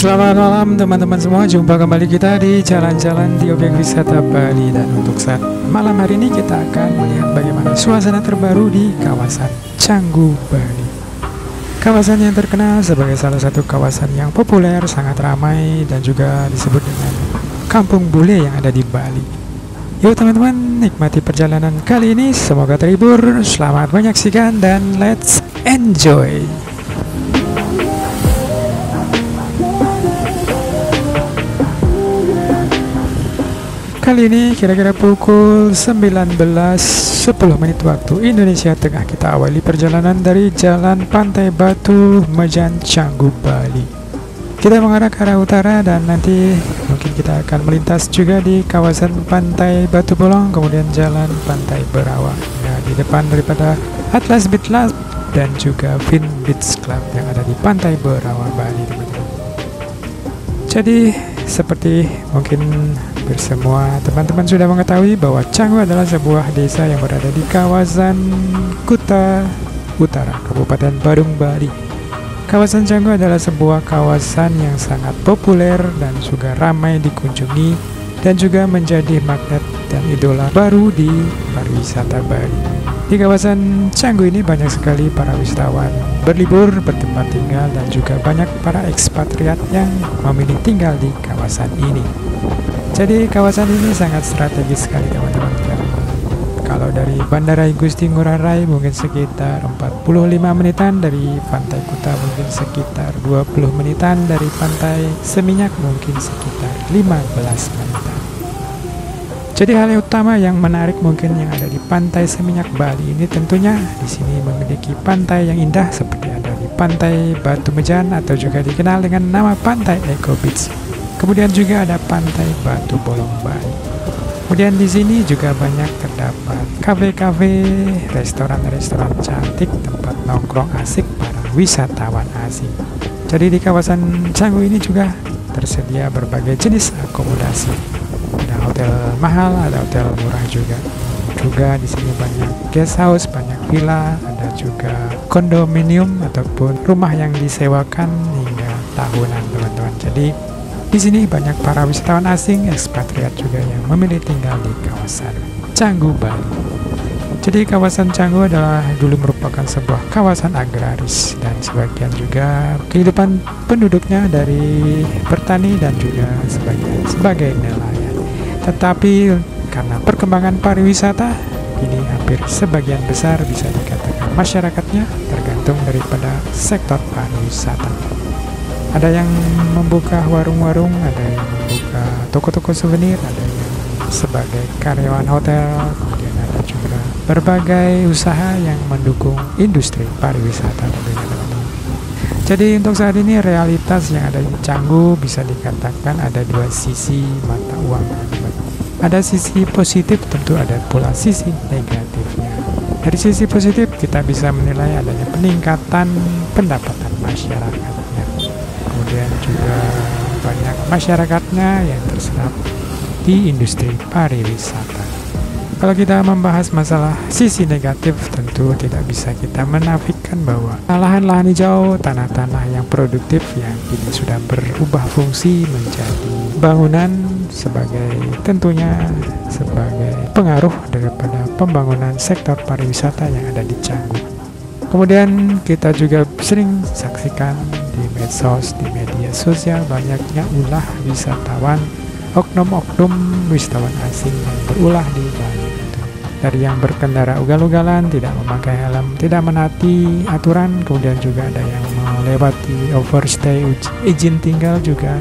Selamat malam teman-teman semua, jumpa kembali kita di jalan-jalan di objek wisata Bali. Dan untuk saat malam hari ini kita akan melihat bagaimana suasana terbaru di kawasan Canggu, Bali. Kawasan yang terkenal sebagai salah satu kawasan yang populer, sangat ramai, dan juga disebut dengan kampung bule yang ada di Bali. Yuk teman-teman, nikmati perjalanan kali ini, semoga terhibur, selamat menyaksikan, dan let's enjoy. Kali ini kira-kira pukul 19.10 waktu Indonesia Tengah, kita awali perjalanan dari Jalan Pantai Batu Mejan, Canggu, Bali. Kita mengarah ke arah utara dan nanti mungkin kita akan melintas juga di kawasan Pantai Batu Bolong, kemudian Jalan Pantai Berawa. Nah, di depan daripada Atlas Beach Club dan juga Fin Beach Club yang ada di Pantai Berawa, Bali, teman-teman. Jadi seperti mungkin semua teman-teman sudah mengetahui bahwa Canggu adalah sebuah desa yang berada di kawasan Kuta Utara, Kabupaten Badung, Bali. Kawasan Canggu adalah sebuah kawasan yang sangat populer dan juga ramai dikunjungi dan juga menjadi magnet dan idola baru di pariwisata Bali. Di kawasan Canggu ini banyak sekali para wisatawan berlibur, bertempat tinggal, dan juga banyak para ekspatriat yang memilih tinggal di kawasan ini. Jadi kawasan ini sangat strategis sekali teman-teman. Kalau dari Bandara Igusti Ngurah Rai mungkin sekitar 45 menitan, dari Pantai Kuta mungkin sekitar 20 menitan, dari Pantai Seminyak mungkin sekitar 15 menitan. Jadi hal yang utama yang menarik mungkin yang ada di Pantai Seminyak Bali ini tentunya di sini memiliki pantai yang indah seperti ada di Pantai Batu Mejan atau juga dikenal dengan nama Pantai Eco Beach. Kemudian juga ada Pantai Batu Bolong, Bali. Kemudian di sini juga banyak terdapat kafe-kafe, restoran-restoran cantik, tempat nongkrong asik para wisatawan asing. Jadi di kawasan Canggu ini juga tersedia berbagai jenis akomodasi. Ada hotel mahal, ada hotel murah juga. Juga di sini banyak guest house, banyak villa, ada juga kondominium ataupun rumah yang disewakan hingga tahunan, teman-teman. Jadi di sini banyak para wisatawan asing, ekspatriat juga yang memilih tinggal di kawasan Canggu, Bali. Jadi kawasan Canggu adalah dulu merupakan sebuah kawasan agraris dan sebagian juga kehidupan penduduknya dari bertani dan juga sebagai nelayan. Tetapi karena perkembangan pariwisata, ini hampir sebagian besar bisa dikatakan masyarakatnya tergantung daripada sektor pariwisata. Ada yang membuka warung-warung, ada yang membuka toko-toko souvenir, ada yang sebagai karyawan hotel, kemudian ada juga berbagai usaha yang mendukung industri pariwisata tentunya, teman-teman. Jadi untuk saat ini realitas yang ada di Canggu bisa dikatakan ada dua sisi mata uang, teman-teman. Ada sisi positif, tentu ada pula sisi negatifnya. Dari sisi positif kita bisa menilai adanya peningkatan pendapatan masyarakatnya. Kemudian juga banyak masyarakatnya yang terserap di industri pariwisata. Kalau kita membahas masalah sisi negatif, tentu tidak bisa kita menafikan bahwa lahan-lahan hijau, tanah-tanah yang produktif yang kini sudah berubah fungsi menjadi bangunan tentunya sebagai pengaruh daripada pembangunan sektor pariwisata yang ada di Canggu. Kemudian kita juga sering saksikan di medsos, di media sosial banyaknya ulah wisatawan, oknum-oknum wisatawan asing yang berulah di Bali. Dari yang berkendara ugal-ugalan, tidak memakai helm, tidak menaati aturan, kemudian juga ada yang melewati overstay izin tinggal juga,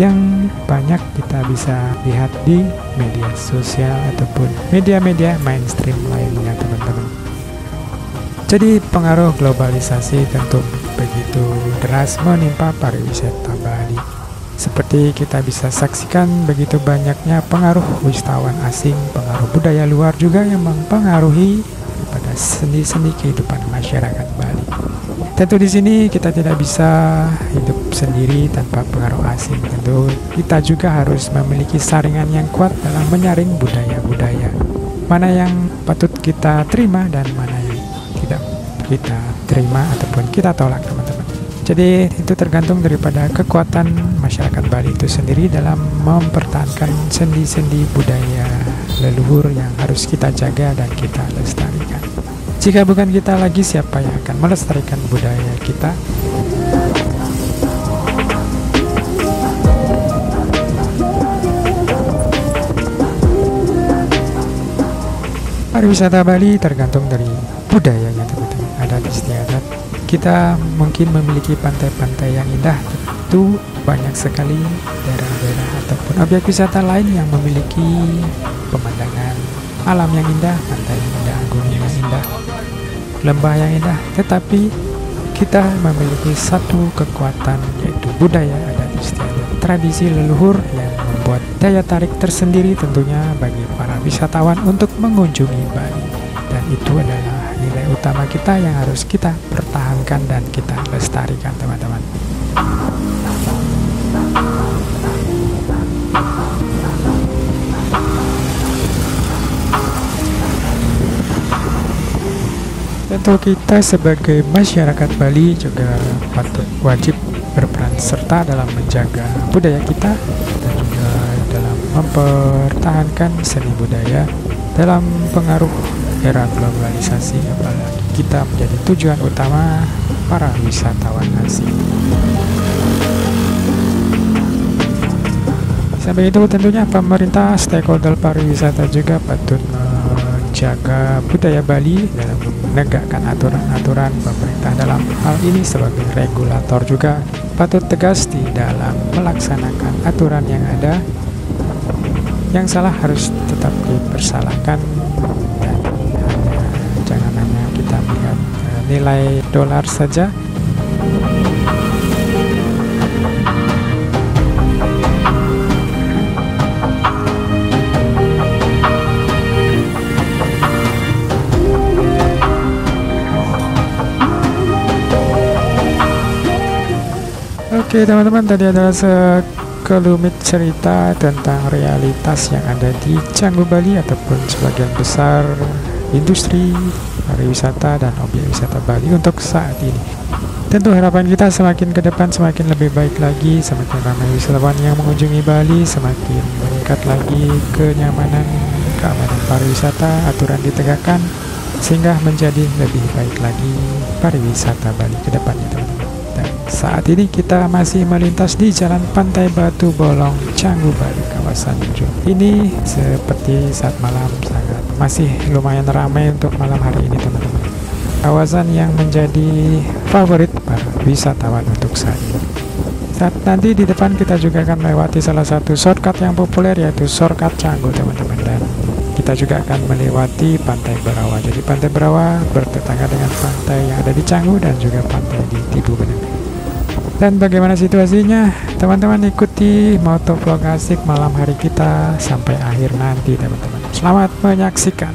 yang banyak kita bisa lihat di media sosial ataupun media-media mainstream lainnya, teman-teman. Jadi pengaruh globalisasi tentu begitu deras menimpa pariwisata Bali. Seperti kita bisa saksikan begitu banyaknya pengaruh wisatawan asing, pengaruh budaya luar juga yang mempengaruhi pada sendi-sendi kehidupan masyarakat Bali. Tentu di sini kita tidak bisa hidup sendiri tanpa pengaruh asing. Tentu kita juga harus memiliki saringan yang kuat dalam menyaring budaya-budaya. Mana yang patut kita terima dan mana yang tidak kita terima ataupun kita tolak, teman-teman. Jadi itu tergantung daripada kekuatan masyarakat Bali itu sendiri dalam mempertahankan sendi-sendi budaya leluhur yang harus kita jaga dan kita lestarikan. Jika bukan kita lagi, siapa yang akan melestarikan budaya kita? Pariwisata Bali tergantung dari budayanya, teman-teman. Adat istiadat. Kita mungkin memiliki pantai-pantai yang indah, tentu banyak sekali daerah-daerah ataupun objek wisata lain yang memiliki pemandangan alam yang indah, pantai yang indah, gunung yang indah, lembah yang indah. Tetapi kita memiliki satu kekuatan, yaitu budaya adat istiadat, tradisi leluhur yang membuat daya tarik tersendiri tentunya bagi para wisatawan untuk mengunjungi Bali. Dan itu adalah nilai utama kita yang harus kita pertahankan dan kita lestarikan, teman-teman. Tentu kita sebagai masyarakat Bali juga wajib berperan serta dalam menjaga budaya kita dan juga dalam mempertahankan seni budaya dalam pengaruh era globalisasi, apalagi kita menjadi tujuan utama para wisatawan asing. Sampai itu tentunya pemerintah stakeholder pariwisata juga patut menjaga budaya Bali dalam menegakkan aturan-aturan. Pemerintah dalam hal ini sebagai regulator juga patut tegas di dalam melaksanakan aturan yang ada. Yang salah harus tetap dipersalahkan, dan jangan hanya kita melihat nilai dolar saja. Oke, teman-teman, tadi adalah sekelumit cerita tentang realitas yang ada di Canggu Bali ataupun sebagian besar industri pariwisata dan objek wisata Bali untuk saat ini. Tentu harapan kita semakin ke depan semakin lebih baik lagi, semakin ramai wisatawan yang mengunjungi Bali, semakin meningkat lagi kenyamanan, keamanan pariwisata, aturan ditegakkan sehingga menjadi lebih baik lagi pariwisata Bali ke depannya, teman-teman. Dan saat ini kita masih melintas di Jalan Pantai Batu Bolong, Canggu Bali, kawasan Jum. Ini seperti saat malam masih lumayan ramai untuk malam hari ini, teman-teman. Kawasan yang menjadi favorit para wisatawan untuk saat ini. Saat nanti di depan kita juga akan melewati salah satu shortcut yang populer, yaitu shortcut Canggu, teman-teman. Dan kita juga akan melewati Pantai Berawa. Jadi Pantai Berawa bertetangga dengan pantai yang ada di Canggu dan juga pantai di Tibu Bener. Dan bagaimana situasinya? Teman-teman ikuti motovlog asik malam hari kita sampai akhir nanti, teman-teman. Selamat menyaksikan.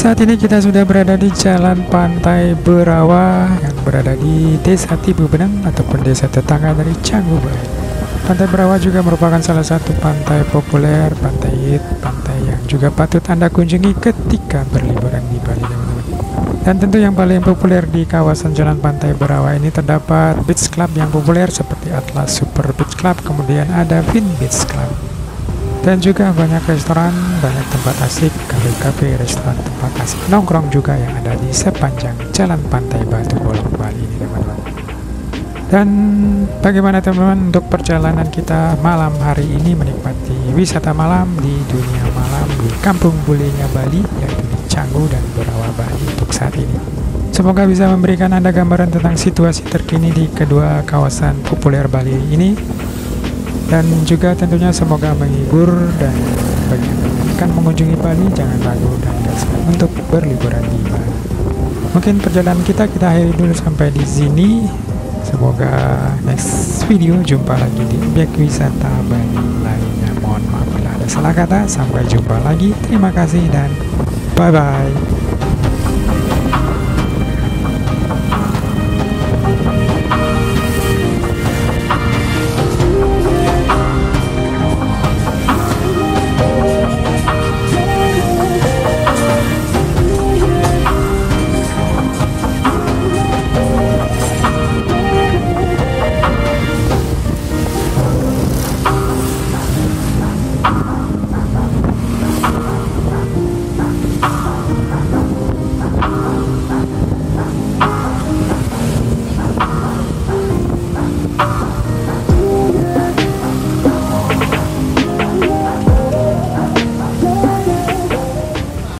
Saat ini kita sudah berada di Jalan Pantai Berawa yang berada di Desa Tibu Benang ataupun desa tetangga dari Canggu Bali. Pantai Berawa juga merupakan salah satu pantai populer, pantai yang juga patut Anda kunjungi ketika berliburan di Bali, teman-teman. Dan tentu yang paling populer di kawasan Jalan Pantai Berawa ini terdapat beach club yang populer seperti Atlas Super Beach Club, kemudian ada Vin Beach Club. Dan juga banyak restoran, banyak tempat asik, kafe-kafe, restoran, tempat asik nongkrong juga yang ada di sepanjang Jalan Pantai Batu Bolong Bali ini, teman-teman. Dan bagaimana teman-teman untuk perjalanan kita malam hari ini menikmati wisata malam di dunia malam di Kampung Bulenya Bali, yaitu di Canggu dan Berawa Bali untuk saat ini. Semoga bisa memberikan Anda gambaran tentang situasi terkini di kedua kawasan populer Bali ini. Dan juga tentunya semoga menghibur, dan bagi yang akan mengunjungi Bali jangan ragu dan gaskan untuk berliburan di Bali. Mungkin perjalanan kita akhiri dulu sampai di sini. Semoga next video jumpa lagi di objek wisata Bali lainnya. Mohon maaf bila ada salah kata. Sampai jumpa lagi. Terima kasih dan bye bye.